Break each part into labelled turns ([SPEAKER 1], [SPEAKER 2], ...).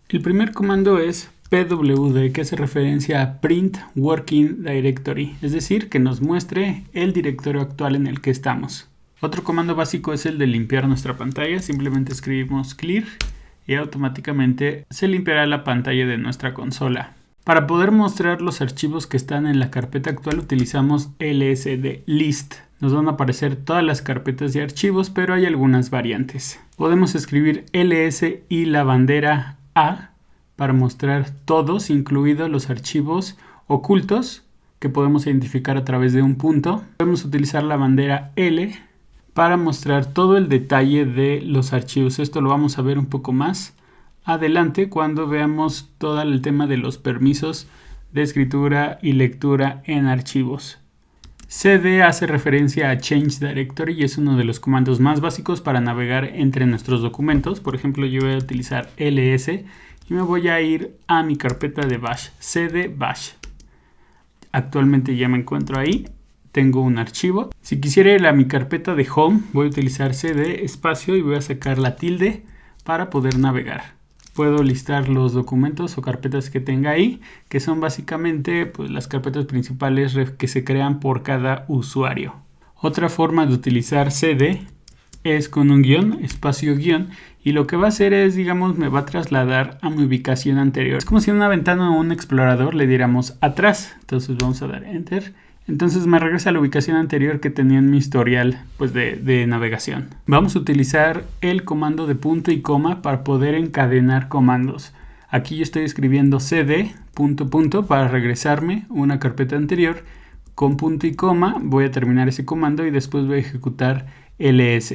[SPEAKER 1] El primer comando es pwd, que hace referencia a Print Working Directory, es decir, que nos muestre el directorio actual en el que estamos. Otro comando básico es el de limpiar nuestra pantalla. Simplemente escribimos clear y automáticamente se limpiará la pantalla de nuestra consola. Para poder mostrar los archivos que están en la carpeta actual utilizamos lsd list. Nos van a aparecer todas las carpetas de archivos, pero hay algunas variantes. Podemos escribir ls y la bandera A para mostrar todos, incluidos los archivos ocultos que podemos identificar a través de un punto. Podemos utilizar la bandera L para mostrar todo el detalle de los archivos. Esto lo vamos a ver un poco más adelante cuando veamos todo el tema de los permisos de escritura y lectura en archivos. cd hace referencia a Change Directory y es uno de los comandos más básicos para navegar entre nuestros documentos. Por ejemplo, yo voy a utilizar ls y me voy a ir a mi carpeta de bash, cd bash. Actualmente ya me encuentro ahí, tengo un archivo. Si quisiera ir a mi carpeta de home, voy a utilizar cd espacio y voy a sacar la tilde para poder navegar. Puedo listar los documentos o carpetas que tenga ahí, que son básicamente pues, las carpetas principales que se crean por cada usuario. Otra forma de utilizar cd es con un guión, espacio guión, y lo que va a hacer es, digamos, me va a trasladar a mi ubicación anterior. Es como si en una ventana o un explorador le diéramos atrás. Entonces vamos a dar enter. Entonces me regresa a la ubicación anterior que tenía en mi historial pues de navegación. Vamos a utilizar el comando de punto y coma para poder encadenar comandos. Aquí yo estoy escribiendo cd punto para regresarme una carpeta anterior. Con punto y coma voy a terminar ese comando y después voy a ejecutar ls.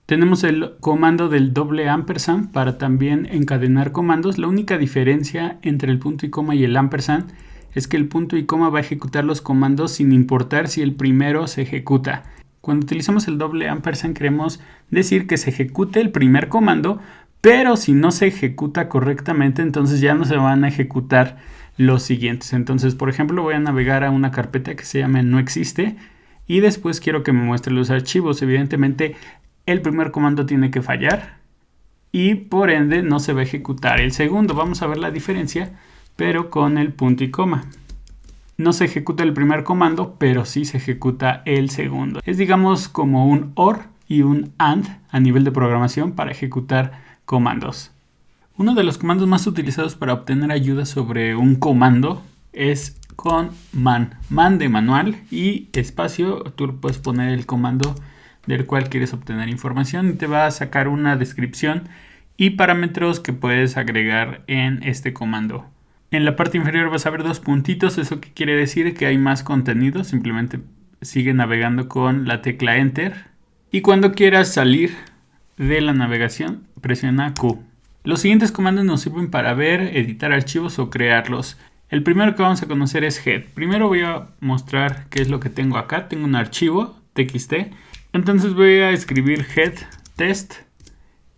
[SPEAKER 1] Tenemos el comando del $ampersand para también encadenar comandos. La única diferencia entre el punto y coma y el ampersand es que el punto y coma va a ejecutar los comandos sin importar si el primero se ejecuta. Cuando utilizamos el $ampersand queremos decir que se ejecute el primer comando, pero si no se ejecuta correctamente, entonces ya no se van a ejecutar los siguientes. Entonces, por ejemplo, voy a navegar a una carpeta que se llama no existe y después quiero que me muestre los archivos. Evidentemente, el primer comando tiene que fallar y por ende no se va a ejecutar el segundo. Vamos a ver la diferencia, pero con el punto y coma. No se ejecuta el primer comando, pero sí se ejecuta el segundo. Es digamos como un OR y un AND a nivel de programación para ejecutar comandos. Uno de los comandos más utilizados para obtener ayuda sobre un comando es con man de manual y espacio. Tú puedes poner el comando del cual quieres obtener información y te va a sacar una descripción y parámetros que puedes agregar en este comando. En la parte inferior vas a ver dos puntitos. ¿Eso qué quiere decir? Que hay más contenido. Simplemente sigue navegando con la tecla Enter. Y cuando quieras salir de la navegación, presiona Q. Los siguientes comandos nos sirven para ver, editar archivos o crearlos. El primero que vamos a conocer es head. Primero voy a mostrar qué es lo que tengo acá. Tengo un archivo txt. Entonces voy a escribir head test.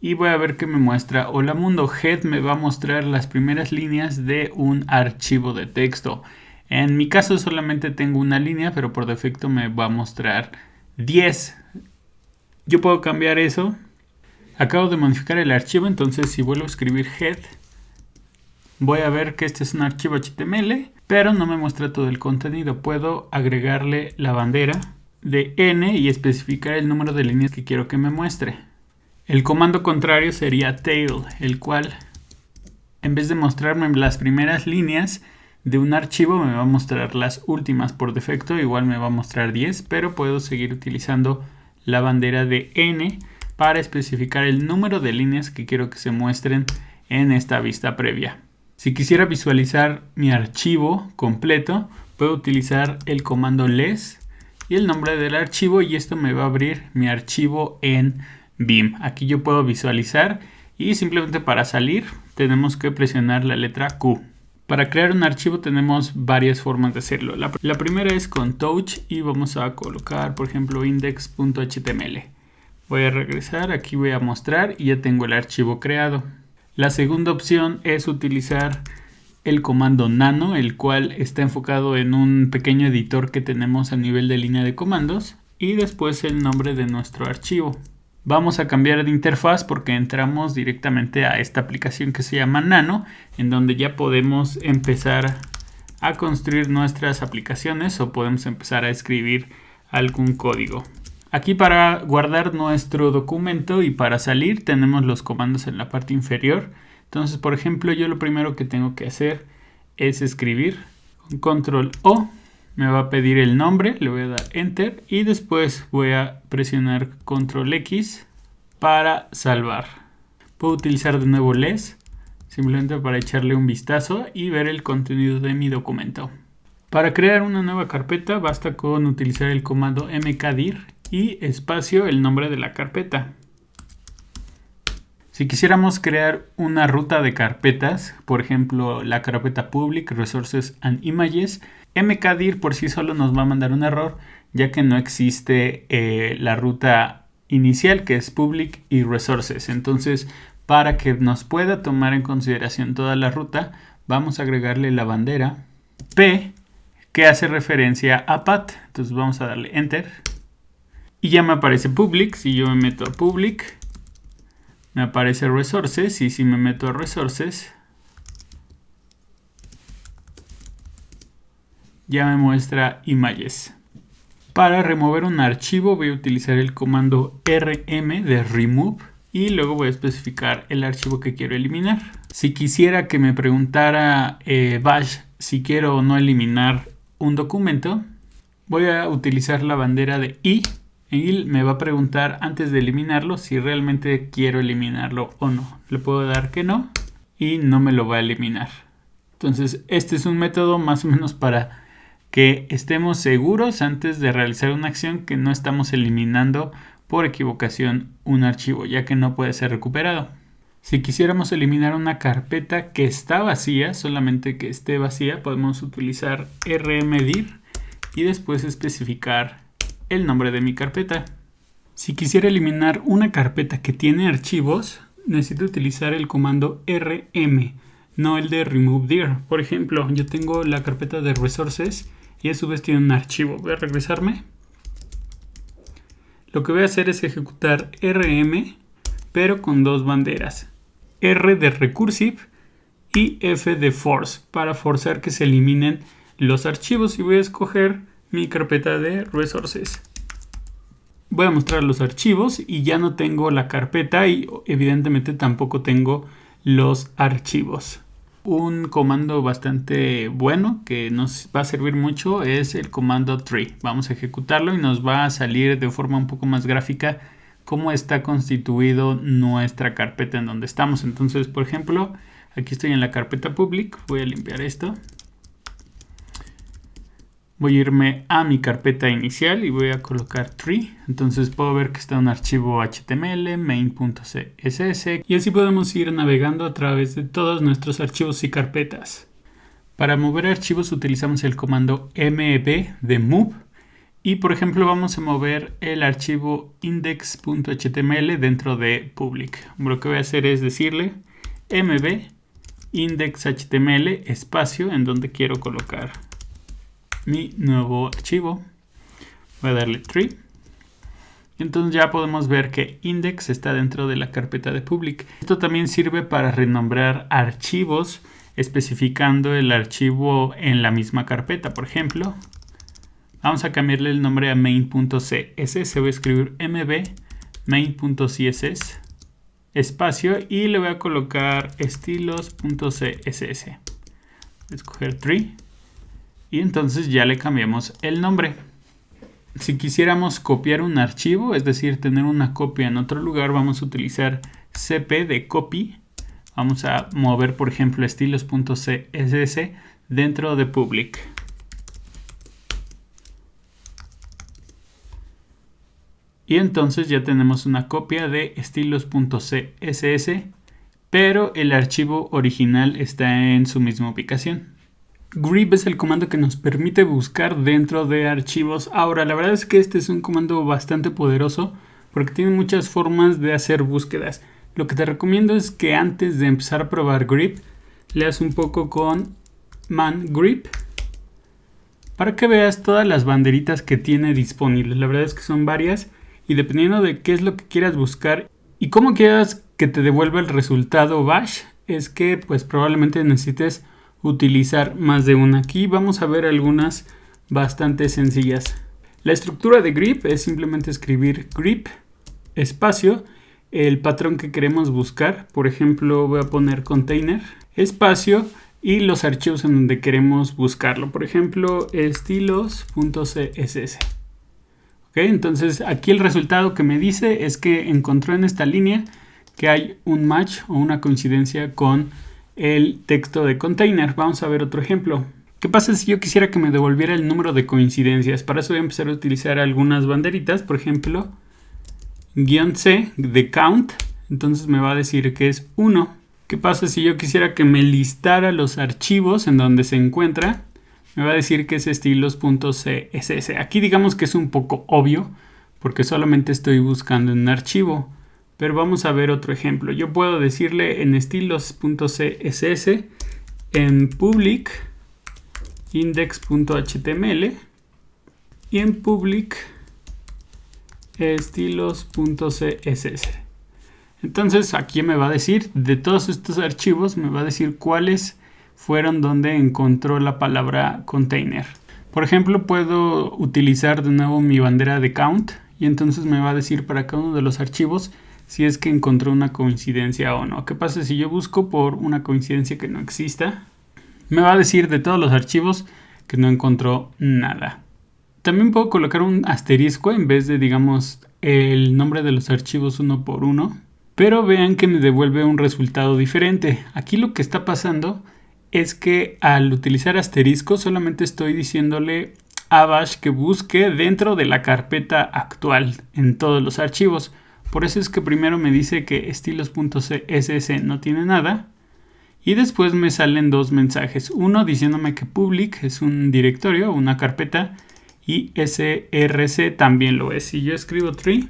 [SPEAKER 1] Y voy a ver qué me muestra. Hola mundo. Head me va a mostrar las primeras líneas de un archivo de texto. En mi caso solamente tengo una línea, pero por defecto me va a mostrar 10. Yo puedo cambiar eso. Acabo de modificar el archivo, entonces si vuelvo a escribir head, voy a ver que este es un archivo HTML, pero no me muestra todo el contenido. Puedo agregarle la bandera de n y especificar el número de líneas que quiero que me muestre. El comando contrario sería tail, el cual en vez de mostrarme las primeras líneas de un archivo me va a mostrar las últimas por defecto. Igual me va a mostrar 10, pero puedo seguir utilizando la bandera de n para especificar el número de líneas que quiero que se muestren en esta vista previa. Si quisiera visualizar mi archivo completo, puedo utilizar el comando less y el nombre del archivo y esto me va a abrir mi archivo en Vim. Aquí yo puedo visualizar y simplemente para salir tenemos que presionar la letra Q. Para crear un archivo tenemos varias formas de hacerlo. La primera es con touch y vamos a colocar por ejemplo index.html. Voy a regresar, aquí voy a mostrar y ya tengo el archivo creado. La segunda opción es utilizar el comando nano, el cual está enfocado en un pequeño editor que tenemos a nivel de línea de comandos y después el nombre de nuestro archivo. Vamos a cambiar de interfaz porque entramos directamente a esta aplicación que se llama Nano, en donde ya podemos empezar a construir nuestras aplicaciones o podemos empezar a escribir algún código. Aquí para guardar nuestro documento y para salir tenemos los comandos en la parte inferior. Entonces, por ejemplo, yo lo primero que tengo que hacer es escribir con control O. Me va a pedir el nombre, le voy a dar enter y después voy a presionar control X para salvar. Puedo utilizar de nuevo les, simplemente para echarle un vistazo y ver el contenido de mi documento. Para crear una nueva carpeta basta con utilizar el comando mkdir y espacio el nombre de la carpeta. Si quisiéramos crear una ruta de carpetas, por ejemplo la carpeta Public, Resources and Images, mkdir por sí solo nos va a mandar un error, ya que no existe la ruta inicial que es Public y Resources. Entonces, para que nos pueda tomar en consideración toda la ruta, vamos a agregarle la bandera P que hace referencia a path. Entonces vamos a darle enter y ya me aparece Public. Si yo me meto a Public, me aparece Resources, y si me meto a Resources ya me muestra Images. Para remover un archivo voy a utilizar el comando rm de remove y luego voy a especificar el archivo que quiero eliminar. Si quisiera que me preguntara Bash si quiero o no eliminar un documento, voy a utilizar la bandera de i y me va a preguntar antes de eliminarlo si realmente quiero eliminarlo o no. Le puedo dar que no y no me lo va a eliminar. Entonces este es un método más o menos para que estemos seguros antes de realizar una acción que no estamos eliminando por equivocación un archivo, ya que no puede ser recuperado. Si quisiéramos eliminar una carpeta que está vacía, solamente que esté vacía, podemos utilizar rmdir y después especificar el nombre de mi carpeta. Si quisiera eliminar una carpeta que tiene archivos, necesito utilizar el comando rm, no el de removedir. Por ejemplo, yo tengo la carpeta de resources y a su vez tiene un archivo. Voy a regresarme. Lo que voy a hacer es ejecutar rm, pero con dos banderas. R de recursive y F de force, para forzar que se eliminen los archivos. Y voy a escoger mi carpeta de resources. Voy a mostrar los archivos y ya no tengo la carpeta y evidentemente tampoco tengo los archivos. Un comando bastante bueno que nos va a servir mucho es el comando tree. Vamos a ejecutarlo y nos va a salir de forma un poco más gráfica cómo está constituido nuestra carpeta en donde estamos. Entonces, por ejemplo, aquí estoy en la carpeta public. Voy a limpiar esto. Voy a irme a mi carpeta inicial y voy a colocar tree. Entonces puedo ver que está un archivo HTML, main.css, y así podemos ir navegando a través de todos nuestros archivos y carpetas. Para mover archivos utilizamos el comando mv de move. Y por ejemplo vamos a mover el archivo index.html dentro de public. Lo que voy a hacer es decirle mv index.html espacio en donde quiero colocar mi nuevo archivo. Voy a darle tree. Entonces ya podemos ver que index está dentro de la carpeta de public. Esto también sirve para renombrar archivos especificando el archivo en la misma carpeta. Por ejemplo, vamos a cambiarle el nombre a main.css. Voy a escribir mv main.css espacio y le voy a colocar estilos.css. Voy a escoger tree. Y entonces ya le cambiamos el nombre. Si quisiéramos copiar un archivo, es decir, tener una copia en otro lugar, vamos a utilizar cp de copy. Vamos a mover, por ejemplo, estilos.css dentro de public. Y entonces ya tenemos una copia de estilos.css, pero el archivo original está en su misma ubicación. Grep es el comando que nos permite buscar dentro de archivos. Ahora, la verdad es que este es un comando bastante poderoso porque tiene muchas formas de hacer búsquedas. Lo que te recomiendo es que antes de empezar a probar grep, leas un poco con man grep para que veas todas las banderitas que tiene disponibles. La verdad es que son varias y dependiendo de qué es lo que quieras buscar y cómo quieras que te devuelva el resultado bash, es que pues probablemente necesites utilizar más de una. Aquí vamos a ver algunas bastante sencillas. La estructura de grep es simplemente escribir grep espacio el patrón que queremos buscar. Por ejemplo, voy a poner container espacio y los archivos en donde queremos buscarlo. Por ejemplo, estilos.css. Entonces aquí el resultado que me dice es que encontró en esta línea que hay un match o una coincidencia con el texto de container. Vamos a ver otro ejemplo. ¿Qué pasa si yo quisiera que me devolviera el número de coincidencias? Para eso voy a empezar a utilizar algunas banderitas. Por ejemplo, -c de count. Entonces me va a decir que es 1. ¿Qué pasa si yo quisiera que me listara los archivos en donde se encuentra? Me va a decir que es estilos.css. Aquí digamos que es un poco obvio porque solamente estoy buscando un archivo. Pero vamos a ver otro ejemplo. Yo puedo decirle en estilos.css en public index.html y en public estilos.css. Entonces aquí me va a decir de todos estos archivos, me va a decir cuáles fueron donde encontró la palabra container. Por ejemplo, puedo utilizar de nuevo mi bandera de count y entonces me va a decir para cada uno de los archivos si es que encontró una coincidencia o no. ¿Qué pasa si yo busco por una coincidencia que no exista? Me va a decir de todos los archivos que no encontró nada. También puedo colocar un asterisco en vez de, digamos, el nombre de los archivos uno por uno. Pero vean que me devuelve un resultado diferente. Aquí lo que está pasando es que al utilizar asterisco solamente estoy diciéndole a Bash que busque dentro de la carpeta actual en todos los archivos. Por eso es que primero me dice que estilos.css no tiene nada y después me salen dos mensajes. Uno diciéndome que public es un directorio, una carpeta y src también lo es. Si yo escribo tree,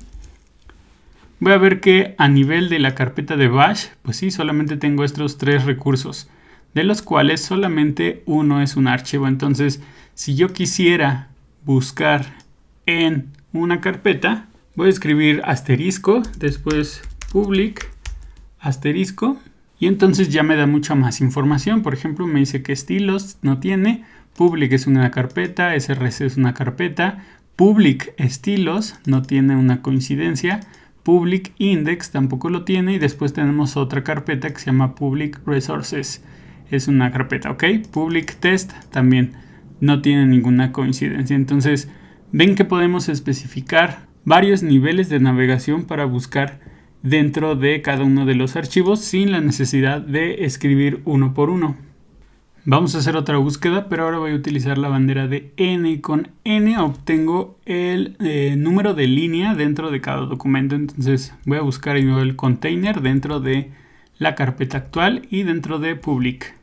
[SPEAKER 1] voy a ver que a nivel de la carpeta de Bash, pues sí, solamente tengo estos 3 recursos, de los cuales solamente uno es un archivo. Entonces, si yo quisiera buscar en una carpeta, voy a escribir asterisco, después public, asterisco, y entonces ya me da mucha más información. Por ejemplo, me dice que estilos no tiene, public es una carpeta, src es una carpeta, public estilos no tiene una coincidencia, public index tampoco lo tiene y después tenemos otra carpeta que se llama public resources. Es una carpeta, ¿ok? Public test también no tiene ninguna coincidencia. Entonces, ven que podemos especificar varios niveles de navegación para buscar dentro de cada uno de los archivos sin la necesidad de escribir uno por uno. Vamos a hacer otra búsqueda, pero ahora voy a utilizar la bandera de n y con n obtengo el número de línea dentro de cada documento. Entonces voy a buscar el container dentro de la carpeta actual y dentro de public.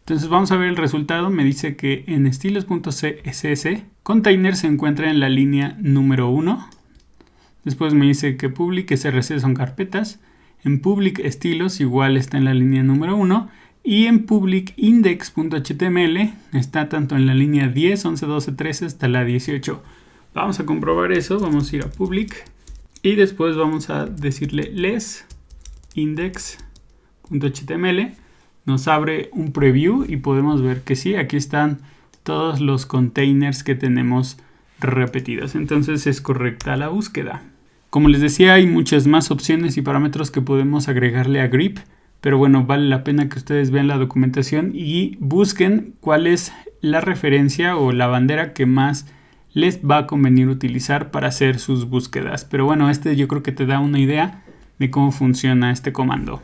[SPEAKER 1] Entonces vamos a ver el resultado. Me dice que en estilos.css container se encuentra en la línea número 1. Después me dice que public src son carpetas. En public estilos igual está en la línea número 1. Y en public index.html está tanto en la línea 10, 11, 12, 13 hasta la 18. Vamos a comprobar eso. Vamos a ir a public. Y después vamos a decirle less index.html. Nos abre un preview y podemos ver que sí, aquí están todos los containers que tenemos repetidos. Entonces es correcta la búsqueda. Como les decía, hay muchas más opciones y parámetros que podemos agregarle a grep. Pero bueno, vale la pena que ustedes vean la documentación y busquen cuál es la referencia o la bandera que más les va a convenir utilizar para hacer sus búsquedas. Pero bueno, yo creo que te da una idea de cómo funciona este comando.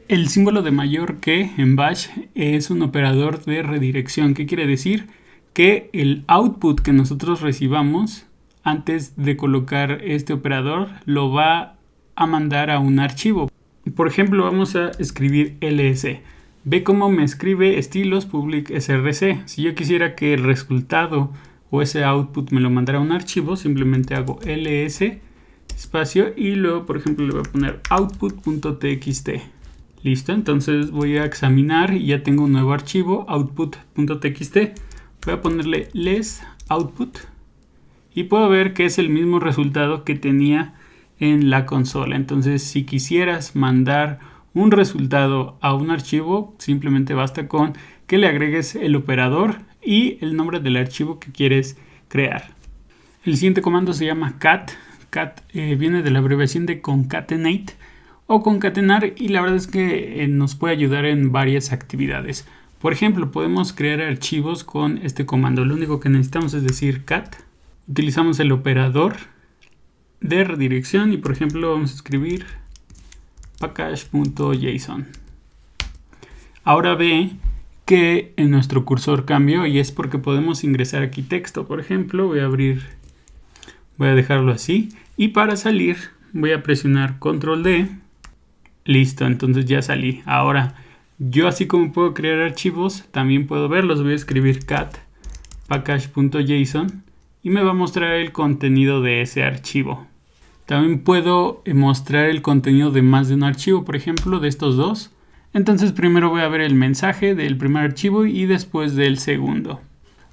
[SPEAKER 1] El símbolo de mayor que en Bash es un operador de redirección. ¿Qué quiere decir? Que el output que nosotros recibamos antes de colocar este operador lo va a mandar a un archivo. Por ejemplo, vamos a escribir ls. Ve cómo me escribe estilos public src. Si yo quisiera que el resultado o ese output me lo mandara a un archivo, simplemente hago ls espacio y luego, por ejemplo, le voy a poner output.txt. Listo, entonces voy a examinar y ya tengo un nuevo archivo, output.txt. Voy a ponerle less output y puedo ver que es el mismo resultado que tenía en la consola. Entonces, si quisieras mandar un resultado a un archivo, simplemente basta con que le agregues el operador y el nombre del archivo que quieres crear. El siguiente comando se llama cat. Cat viene de la abreviación de concatenate o concatenar, y la verdad es que nos puede ayudar en varias actividades. Por ejemplo, podemos crear archivos con este comando. Lo único que necesitamos es decir cat. Utilizamos el operador de redirección y, por ejemplo, vamos a escribir package.json. Ahora ve que en nuestro cursor cambió, y es porque podemos ingresar aquí texto. Por ejemplo, voy a dejarlo así, y para salir voy a presionar control D. Listo, entonces ya salí. Ahora, yo así como puedo crear archivos, también puedo verlos. Voy a escribir cat package.json y me va a mostrar el contenido de ese archivo. También puedo mostrar el contenido de más de un archivo, por ejemplo, de estos dos. Entonces primero voy a ver el mensaje del primer archivo y después del segundo.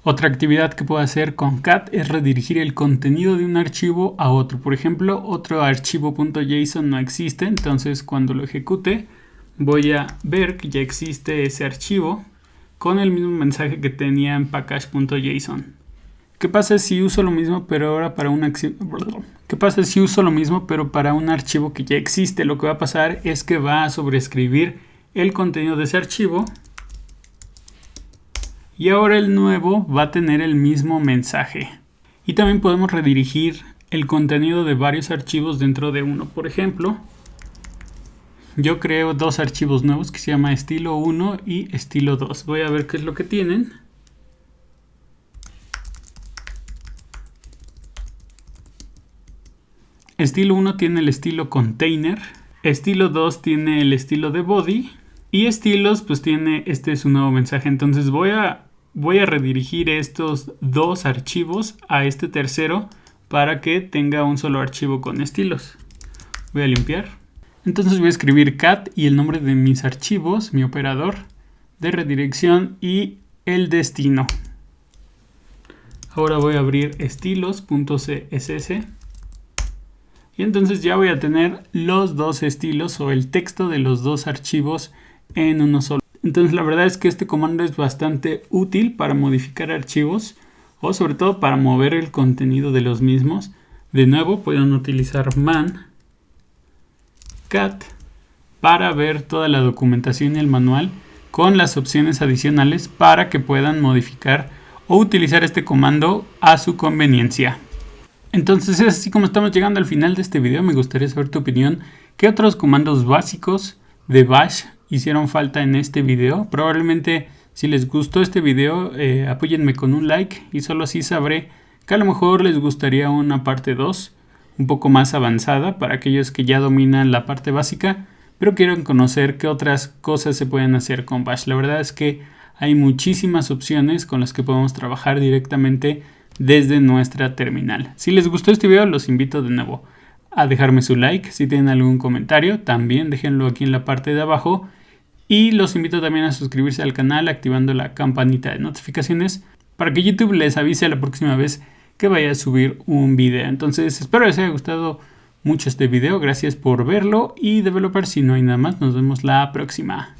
[SPEAKER 1] Otra actividad que puedo hacer con cat es redirigir el contenido de un archivo a otro. Por ejemplo, otro archivo.json no existe, entonces cuando lo ejecute voy a ver que ya existe ese archivo con el mismo mensaje que tenía en package.json. ¿Qué pasa si uso lo mismo pero ahora para un archivo que ya existe? Lo que va a pasar es que va a sobreescribir el contenido de ese archivo y ahora el nuevo va a tener el mismo mensaje. Y también podemos redirigir el contenido de varios archivos dentro de uno. Por ejemplo, yo creo dos archivos nuevos que se llama estilo 1 y estilo 2. Voy a ver qué es lo que tienen. Estilo 1 tiene el estilo container, estilo 2 tiene el estilo de body y estilos pues tiene este es un nuevo mensaje. Entonces voy a redirigir estos dos archivos a este tercero para que tenga un solo archivo con estilos. Voy a limpiar. Entonces voy a escribir cat y el nombre de mis archivos, mi operador de redirección y el destino. Ahora voy a abrir estilos.css. Y entonces ya voy a tener los dos estilos o el texto de los dos archivos en uno solo. Entonces la verdad es que este comando es bastante útil para modificar archivos o sobre todo para mover el contenido de los mismos. De nuevo pueden utilizar man cat para ver toda la documentación y el manual con las opciones adicionales para que puedan modificar o utilizar este comando a su conveniencia. Entonces es así como estamos llegando al final de este video. Me gustaría saber tu opinión. ¿Qué otros comandos básicos de Bash hicieron falta en este video? Probablemente si les gustó este video apóyenme con un like y solo así sabré que a lo mejor les gustaría una parte 2 un poco más avanzada para aquellos que ya dominan la parte básica pero quieren conocer qué otras cosas se pueden hacer con Bash. La verdad es que hay muchísimas opciones con las que podemos trabajar directamente desde nuestra terminal. Si les gustó este video, los invito de nuevo a dejarme su like. Si tienen algún comentario, también déjenlo aquí en la parte de abajo. Y los invito también a suscribirse al canal activando la campanita de notificaciones para que YouTube les avise la próxima vez que vaya a subir un video. Entonces espero les haya gustado mucho este video. Gracias por verlo y developers, si no hay nada más, nos vemos la próxima.